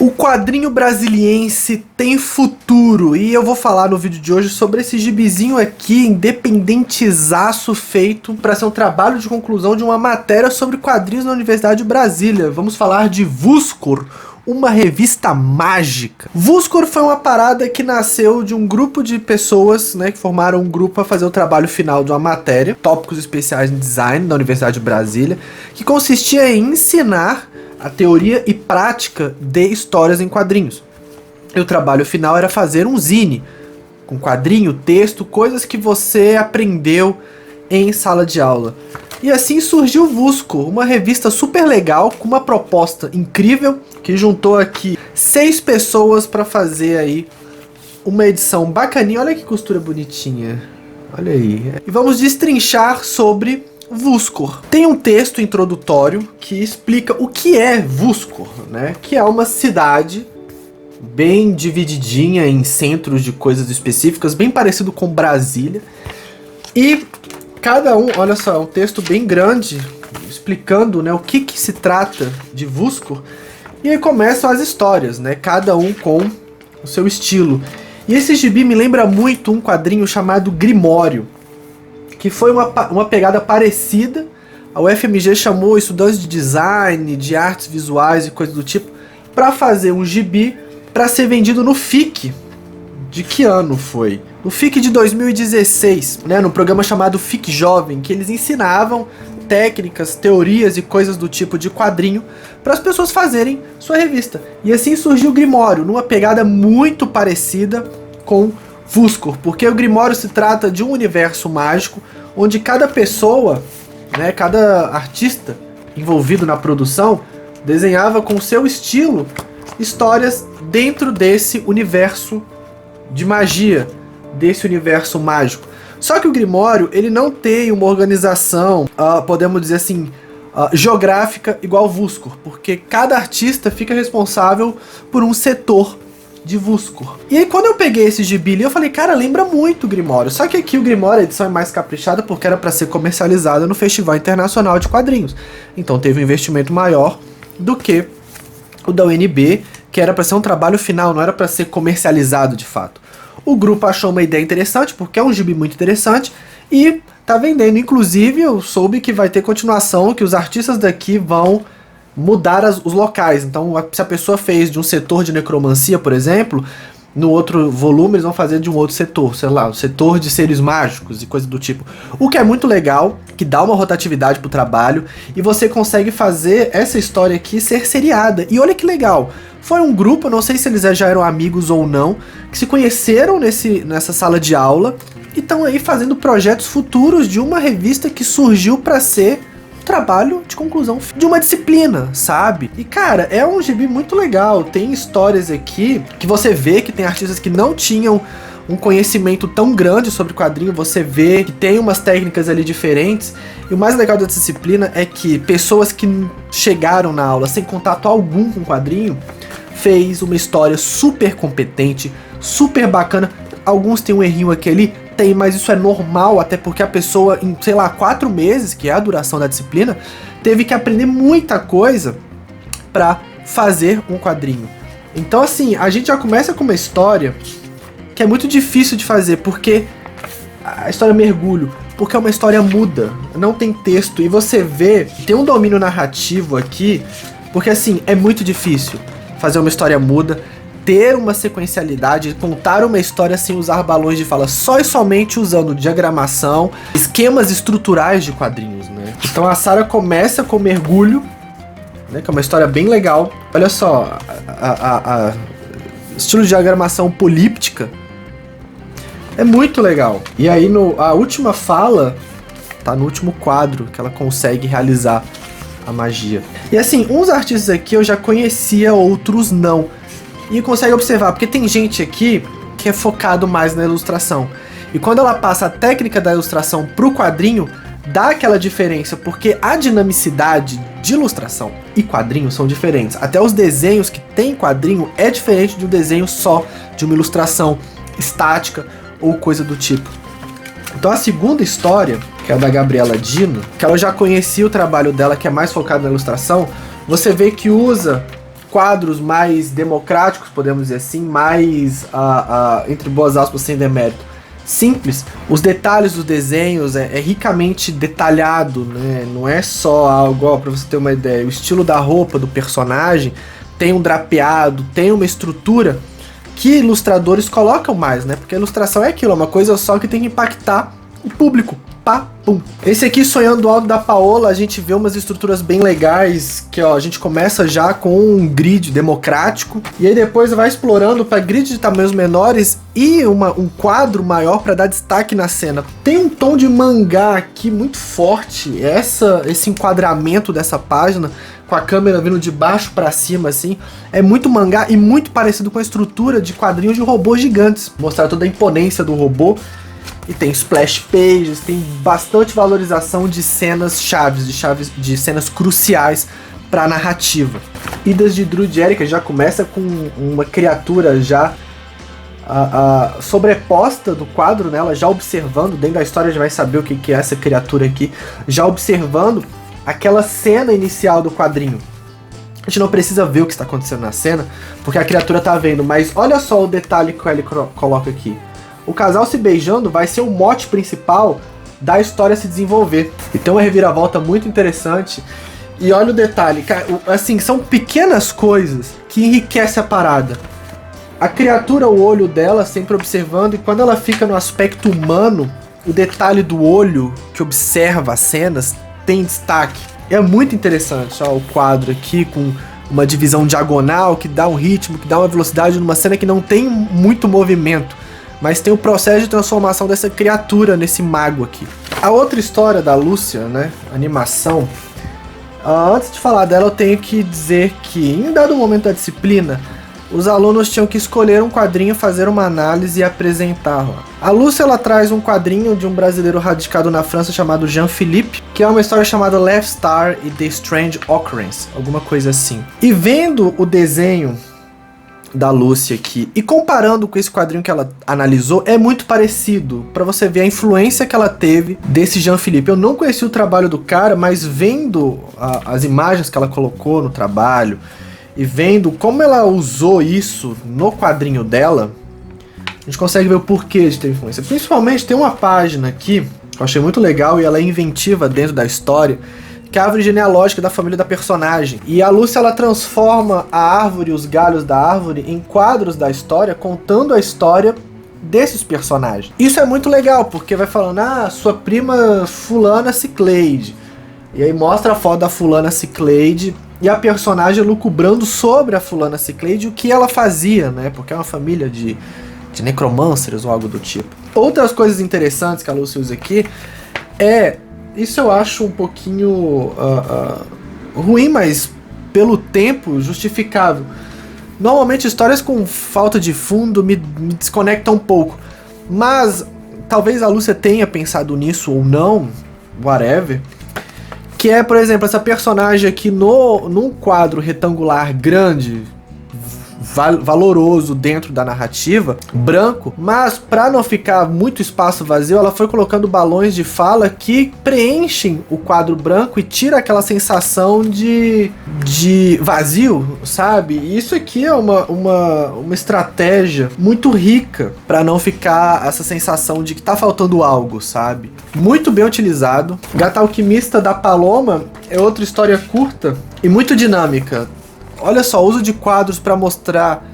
O quadrinho brasiliense tem futuro e eu vou falar no vídeo de hoje sobre esse gibizinho aqui, independentezaço, feito para ser um trabalho de conclusão de uma matéria sobre quadrinhos na Universidade de Brasília. Vamos falar de Vuscor, uma revista mágica. Vuscor foi uma parada que nasceu de um grupo de pessoas, né, que formaram um grupo para fazer o trabalho final de uma matéria, tópicos especiais em design da Universidade de Brasília, que consistia em ensinar a teoria e prática de histórias em quadrinhos. E o trabalho final era fazer um zine, com quadrinho, texto, coisas que você aprendeu em sala de aula. E assim surgiu o Vuscor, uma revista super legal, com uma proposta incrível, que juntou aqui 6 pessoas para fazer aí uma edição bacaninha. Olha que costura bonitinha, olha aí. E vamos destrinchar sobre Vuscor. Tem um texto introdutório que explica o que é Vuscor, né? Que é uma cidade bem divididinha em centros de coisas específicas, bem parecido com Brasília. E cada um, olha só, é um texto bem grande, explicando, né, o que se trata de Vuscor. E aí começam as histórias, né? Cada um com o seu estilo. E esse gibi me lembra muito um quadrinho chamado Grimório, que foi uma pegada parecida. A UFMG chamou estudantes de design, de artes visuais e coisas do tipo, para fazer um gibi para ser vendido no FIC. De que ano foi? No FIC de 2016, né, no programa chamado FIC Jovem, que eles ensinavam técnicas, teorias e coisas do tipo de quadrinho para as pessoas fazerem sua revista. E assim surgiu o Grimório, numa pegada muito parecida com Vuscor, porque o Grimório se trata de um universo mágico onde cada pessoa, né, cada artista envolvido na produção desenhava com seu estilo histórias dentro desse universo de magia, desse universo mágico. Só que o Grimório, ele não tem uma organização, podemos dizer assim, geográfica igual ao Vuscor, porque cada artista fica responsável por um setor de Vuscor. E aí quando eu peguei esse gibi, eu falei, cara, lembra muito o Grimório. Só que aqui o Grimório, a edição é mais caprichada porque era para ser comercializada no Festival Internacional de Quadrinhos. Então teve um investimento maior do que o da UNB, que era para ser um trabalho final, não era para ser comercializado de fato. O grupo achou uma ideia interessante, porque é um gibi muito interessante, e tá vendendo. Inclusive, eu soube que vai ter continuação, que os artistas daqui vão mudar os locais. Então, se a pessoa fez de um setor de necromancia, por exemplo, no outro volume eles vão fazer de um outro setor, sei lá, o setor de seres mágicos e coisa do tipo. O que é muito legal, que dá uma rotatividade pro trabalho, e você consegue fazer essa história aqui ser seriada. E olha que legal, foi um grupo, não sei se eles já eram amigos ou não, que se conheceram nessa sala de aula e estão aí fazendo projetos futuros de uma revista que surgiu para ser trabalho de conclusão de uma disciplina, sabe? E cara, é um gibi muito legal, tem histórias aqui que você vê que tem artistas que não tinham um conhecimento tão grande sobre quadrinho, você vê que tem umas técnicas ali diferentes, e o mais legal da disciplina é que pessoas que chegaram na aula sem contato algum com quadrinho, fez uma história super competente, super bacana. Alguns tem um errinho aqui ali, tem, mas isso é normal, até porque a pessoa, em, sei lá, 4 meses, que é a duração da disciplina, teve que aprender muita coisa pra fazer um quadrinho. Então assim, a gente já começa com uma história que é muito difícil de fazer, porque a história é mergulho, porque é uma história muda, não tem texto, e você vê, tem um domínio narrativo aqui, porque assim, é muito difícil fazer uma história muda, ter uma sequencialidade, contar uma história sem usar balões de fala, só e somente usando diagramação, esquemas estruturais de quadrinhos, né? Então a Sarah começa com Mergulho, né, que é uma história bem legal. Olha só, a estilo de diagramação políptica é muito legal. E aí a última fala tá no último quadro que ela consegue realizar a magia. E assim, uns artistas aqui eu já conhecia, outros não. E consegue observar, porque tem gente aqui que é focado mais na ilustração. E quando ela passa a técnica da ilustração pro quadrinho, dá aquela diferença, porque a dinamicidade de ilustração e quadrinho são diferentes. Até os desenhos que tem quadrinho é diferente de um desenho só, de uma ilustração estática ou coisa do tipo. Então a segunda história, que é a da Gabriela Dino, que ela já conhecia o trabalho dela, que é mais focado na ilustração, você vê que usa quadros mais democráticos, podemos dizer assim, mais, entre boas aspas, sem demérito, simples. Os detalhes dos desenhos é ricamente detalhado, né? Não é só algo, ó, pra você ter uma ideia, o estilo da roupa do personagem tem um drapeado, tem uma estrutura que ilustradores colocam mais, né? Porque a ilustração é aquilo, é uma coisa só que tem que impactar o público. Pá, pum. Esse aqui, Sonhando Alto, da Paola, a gente vê umas estruturas bem legais, que ó, a gente começa já com um grid democrático, e aí depois vai explorando para grid de tamanhos menores e um quadro maior para dar destaque na cena. Tem um tom de mangá aqui muito forte, esse enquadramento dessa página, com a câmera vindo de baixo para cima, assim, é muito mangá e muito parecido com a estrutura de quadrinhos de robôs gigantes. Mostrar toda a imponência do robô. E tem splash pages, tem bastante valorização de cenas chaves, de cenas cruciais para a narrativa. Idas de Druid Erika já começa com uma criatura já sobreposta do quadro, né? Ela já observando, dentro da história já vai saber o que é essa criatura aqui, já observando aquela cena inicial do quadrinho. A gente não precisa ver o que está acontecendo na cena, porque a criatura tá vendo, mas olha só o detalhe que ele coloca aqui. O casal se beijando vai ser o mote principal da história se desenvolver. E tem uma reviravolta muito interessante. E olha o detalhe, assim, são pequenas coisas que enriquecem a parada. A criatura, o olho dela sempre observando, e quando ela fica no aspecto humano, o detalhe do olho que observa as cenas tem destaque. É muito interessante, ó, o quadro aqui com uma divisão diagonal que dá um ritmo, que dá uma velocidade numa cena que não tem muito movimento. Mas tem o processo de transformação dessa criatura nesse mago aqui. A outra história da Lúcia, né, animação, antes de falar dela eu tenho que dizer que em dado momento da disciplina, os alunos tinham que escolher um quadrinho, fazer uma análise e apresentá-la. A Lúcia, ela traz um quadrinho de um brasileiro radicado na França chamado Jean-Philippe, que é uma história chamada Left Star e The Strange Occurrence, alguma coisa assim. E vendo o desenho da Lúcia aqui e comparando com esse quadrinho que ela analisou, é muito parecido, para você ver a influência que ela teve desse Jean-Philippe. Eu não conheci o trabalho do cara, mas vendo as imagens que ela colocou no trabalho e vendo como ela usou isso no quadrinho dela, a gente consegue ver o porquê de ter influência. Principalmente tem uma página aqui que eu achei muito legal e ela é inventiva dentro da história, que é a árvore genealógica da família da personagem. E a Lúcia, ela transforma a árvore, os galhos da árvore, em quadros da história, contando a história desses personagens. Isso é muito legal, porque vai falando, sua prima fulana Cicleide. E aí mostra a foto da fulana Cicleide e a personagem lucubrando sobre a fulana Cicleide o que ela fazia, né? Porque é uma família de necromancers ou algo do tipo. Outras coisas interessantes que a Lúcia usa aqui isso eu acho um pouquinho ruim, mas pelo tempo justificável. Normalmente histórias com falta de fundo me desconectam um pouco, mas talvez a Lúcia tenha pensado nisso ou não, whatever. Que é, por exemplo, essa personagem aqui num quadro retangular grande, valoroso dentro da narrativa, branco, mas para não ficar muito espaço vazio, ela foi colocando balões de fala que preenchem o quadro branco e tira aquela sensação de vazio, sabe? E isso aqui é uma estratégia muito rica para não ficar essa sensação de que tá faltando algo, sabe? Muito bem utilizado. Gata Alquimista da Paloma é outra história curta e muito dinâmica. Olha só, uso de quadros para mostrar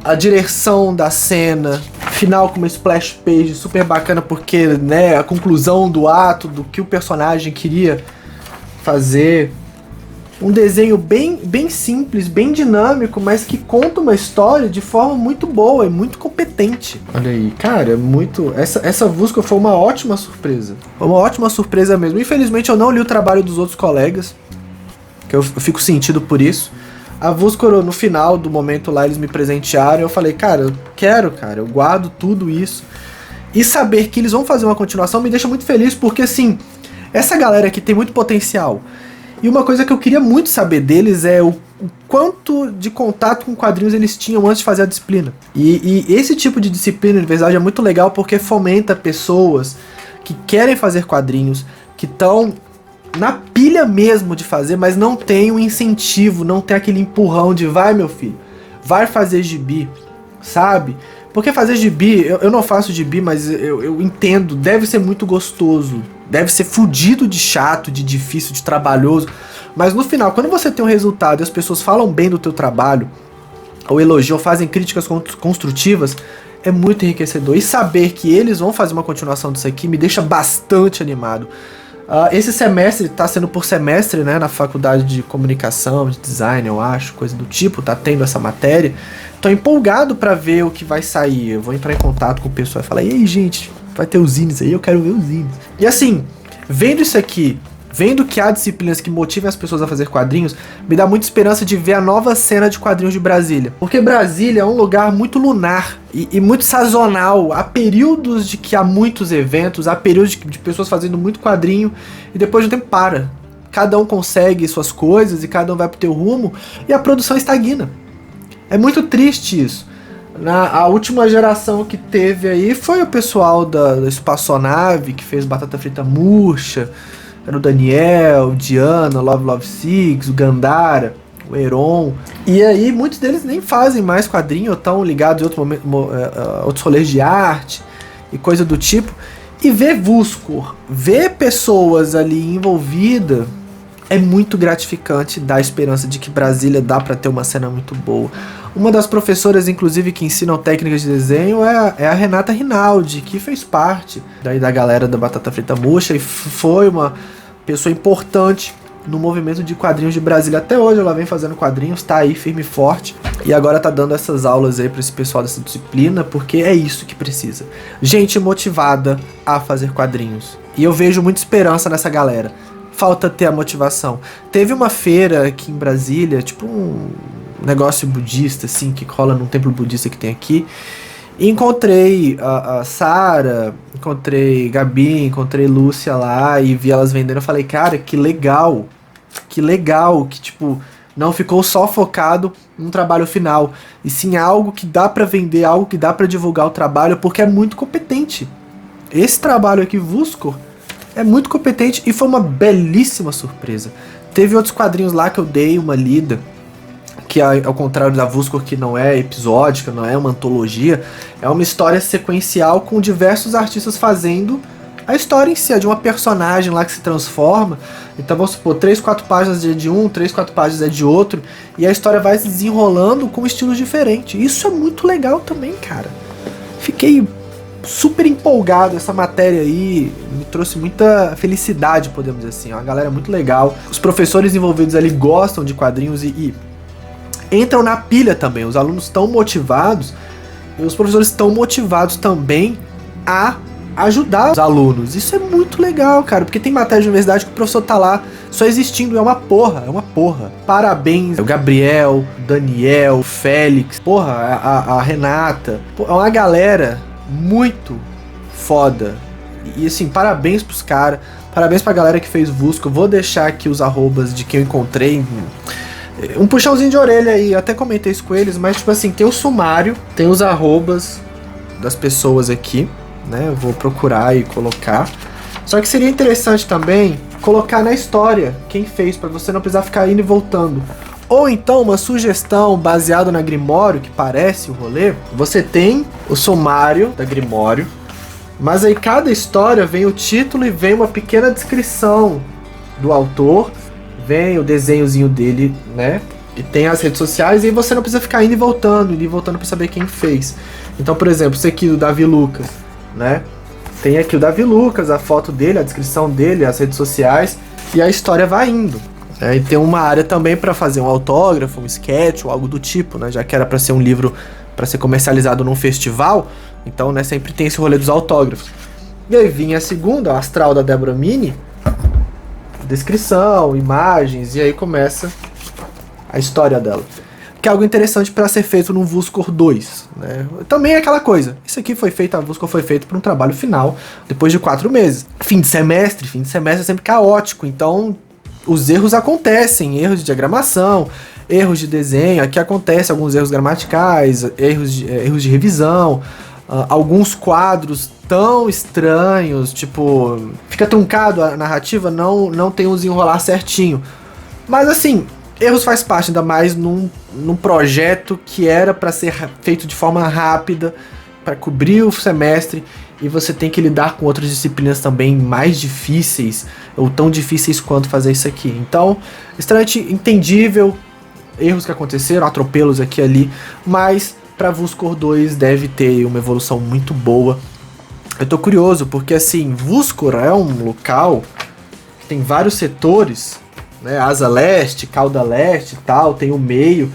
a direção da cena, final com uma splash page super bacana, porque, né, a conclusão do ato, do que o personagem queria fazer. Um desenho bem simples, bem dinâmico, mas que conta uma história de forma muito boa e muito competente. Olha aí, cara, muito... Essa Vusco foi uma ótima surpresa. Foi uma ótima surpresa mesmo. Infelizmente eu não li o trabalho dos outros colegas, que eu fico sentido por isso. A Vuscoro, no final do momento lá, eles me presentearam. Eu falei, cara, eu guardo tudo isso. E saber que eles vão fazer uma continuação me deixa muito feliz, porque assim, essa galera aqui tem muito potencial. E uma coisa que eu queria muito saber deles é o quanto de contato com quadrinhos eles tinham antes de fazer a disciplina. E esse tipo de disciplina, de verdade, é muito legal porque fomenta pessoas que querem fazer quadrinhos, que estão na pilha mesmo de fazer, mas não tem um incentivo, não tem aquele empurrão de vai, meu filho, vai fazer gibi, sabe? Porque fazer gibi, eu não faço gibi, mas eu entendo, deve ser muito gostoso, deve ser fudido de chato, de difícil, de trabalhoso, mas no final, quando você tem um resultado e as pessoas falam bem do teu trabalho, ou elogiam, ou fazem críticas construtivas, é muito enriquecedor. E saber que eles vão fazer uma continuação disso aqui me deixa bastante animado. Esse semestre tá sendo por semestre, né, na faculdade de comunicação, de design, eu acho, coisa do tipo, tá tendo essa matéria. Tô empolgado pra ver o que vai sair. Eu vou entrar em contato com o pessoal e falar, e aí, gente, vai ter os zines aí, eu quero ver os zines. E assim, vendo isso aqui, vendo que há disciplinas que motivem as pessoas a fazer quadrinhos, me dá muita esperança de ver a nova cena de quadrinhos de Brasília. Porque Brasília é um lugar muito lunar e muito sazonal. Há períodos de que há muitos eventos, há períodos de pessoas fazendo muito quadrinho e depois de um tempo para. Cada um consegue suas coisas e cada um vai pro teu rumo e a produção estagna. É muito triste isso. A última geração que teve aí foi o pessoal da Espaçonave, que fez Batata Frita Murcha. Era o Daniel, o Diana, o Love Six, o Gandara, o Heron. E aí muitos deles nem fazem mais quadrinho, ou estão ligados em outros rolês de arte e coisa do tipo. E ver Vuskor, ver pessoas ali envolvidas, é muito gratificante, dá esperança de que Brasília dá pra ter uma cena muito boa. Uma das professoras, inclusive, que ensinam técnicas de desenho é a Renata Rinaldi, que fez parte daí da galera da Batata Frita Murcha e foi uma pessoa importante no movimento de quadrinhos de Brasília. Até hoje ela vem fazendo quadrinhos, tá aí firme e forte, e agora tá dando essas aulas aí pra esse pessoal dessa disciplina, porque é isso que precisa. Gente motivada a fazer quadrinhos. E eu vejo muita esperança nessa galera. Falta ter a motivação. Teve uma feira aqui em Brasília, tipo um negócio budista, assim, que rola num templo budista que tem aqui. E encontrei a Sara, encontrei Gabi, encontrei Lúcia lá e vi elas vendendo. Eu falei, cara, que legal, que tipo, não ficou só focado num trabalho final, e sim algo que dá pra vender, algo que dá pra divulgar o trabalho, porque é muito competente. Esse trabalho aqui, Vuskor, é muito competente e foi uma belíssima surpresa. Teve outros quadrinhos lá que eu dei uma lida, que ao contrário da Vuskor, que não é episódica, não é uma antologia, é uma história sequencial com diversos artistas fazendo a história em si, é de uma personagem lá que se transforma. Então vamos supor, 3, 4 páginas é de um, 3, 4 páginas é de outro, e a história vai se desenrolando com estilos diferentes. Isso é muito legal também, cara. Fiquei super empolgado, essa matéria aí me trouxe muita felicidade, podemos dizer assim. É uma galera muito legal. Os professores envolvidos ali gostam de quadrinhos e entram na pilha também. Os alunos estão motivados e os professores estão motivados também a ajudar os alunos. Isso é muito legal, cara, porque tem matéria de universidade que o professor tá lá só existindo, é uma porra. Parabéns o Gabriel, o Daniel, o Félix, porra, a Renata, é uma galera muito foda. E assim, parabéns pros caras, parabéns pra galera que fez Vuskor. Eu vou deixar aqui os arrobas de quem eu encontrei. Um puxãozinho de orelha aí, eu até comentei isso com eles, mas tipo assim, tem o sumário, tem os arrobas das pessoas aqui, né? Eu vou procurar e colocar. Só que seria interessante também colocar na história quem fez, pra você não precisar ficar indo e voltando. Ou então uma sugestão baseada na Grimório, que parece o rolê. Você tem o sumário da Grimório, mas aí cada história vem o título e vem uma pequena descrição do autor, vem o desenhozinho dele, né? E tem as redes sociais, e aí você não precisa ficar indo e voltando pra saber quem fez. Então, por exemplo, esse aqui do Davi Lucas, né? Tem aqui o Davi Lucas, a foto dele, a descrição dele, as redes sociais, e a história vai indo. E tem uma área também para fazer um autógrafo, um sketch ou algo do tipo, né? Já que era para ser um livro para ser comercializado num festival, então, né, sempre tem esse rolê dos autógrafos. E aí vinha a segunda, o Astral da Débora Mini, descrição, imagens, e aí começa a história dela. Que é algo interessante para ser feito no Vuskor 2, né? Também é aquela coisa, isso aqui foi feito, a Vuskor foi feito para um trabalho final, depois de 4 meses. Fim de semestre é sempre caótico, então os erros acontecem, erros de diagramação, erros de desenho, aqui acontece alguns erros gramaticais, erros de revisão, alguns quadros tão estranhos, tipo, fica truncado a narrativa, não tem um desenrolar certinho. Mas assim, erros faz parte, ainda mais num projeto que era para ser feito de forma rápida, para cobrir o semestre, e você tem que lidar com outras disciplinas também mais difíceis, ou tão difíceis quanto fazer isso aqui. Então, extremamente entendível, erros que aconteceram, atropelos aqui e ali, mas para Vuscor 2 deve ter uma evolução muito boa. Eu tô curioso, porque assim, Vuscor é um local que tem vários setores, né, asa leste, cauda leste e tal, tem o meio.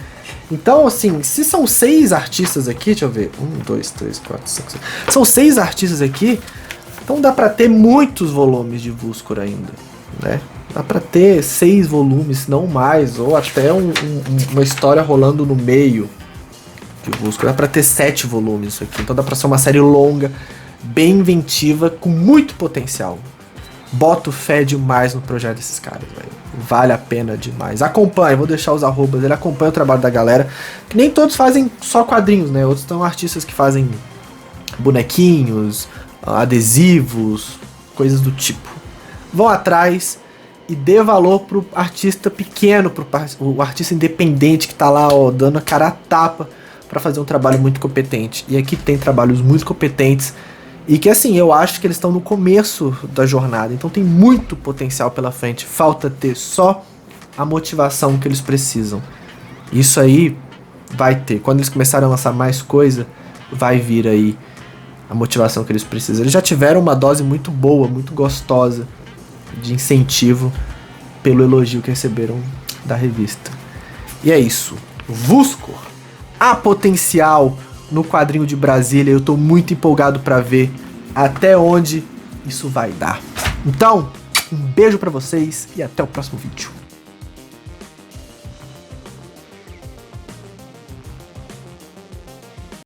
Então, assim, se são 6 artistas aqui, deixa eu ver, 1, 2, 3, 4, 5, 6. São 6 artistas aqui, então dá pra ter muitos volumes de Vuscor ainda, né? Dá pra ter 6 volumes, não mais, ou até uma história rolando no meio de Vuscor. Dá pra ter 7 volumes isso aqui, então dá pra ser uma série longa, bem inventiva, com muito potencial. Boto fé demais no projeto desses caras, velho. Vale a pena demais. Acompanha, vou deixar os arrobas, ele acompanha o trabalho da galera. Que nem todos fazem só quadrinhos, né? Outros são artistas que fazem bonequinhos, adesivos, coisas do tipo. Vão atrás e dê valor pro artista pequeno, o artista independente que tá lá, ó, dando a cara a tapa pra fazer um trabalho muito competente. E aqui tem trabalhos muito competentes. E que assim, eu acho que eles estão no começo da jornada, então tem muito potencial pela frente. Falta ter só a motivação que eles precisam. Isso aí vai ter. Quando eles começarem a lançar mais coisa, vai vir aí a motivação que eles precisam. Eles já tiveram uma dose muito boa, muito gostosa de incentivo pelo elogio que receberam da revista. E é isso. Vuscor, há potencial no quadrinho de Brasília, eu tô muito empolgado pra ver até onde isso vai dar. Então, um beijo pra vocês e até o próximo vídeo.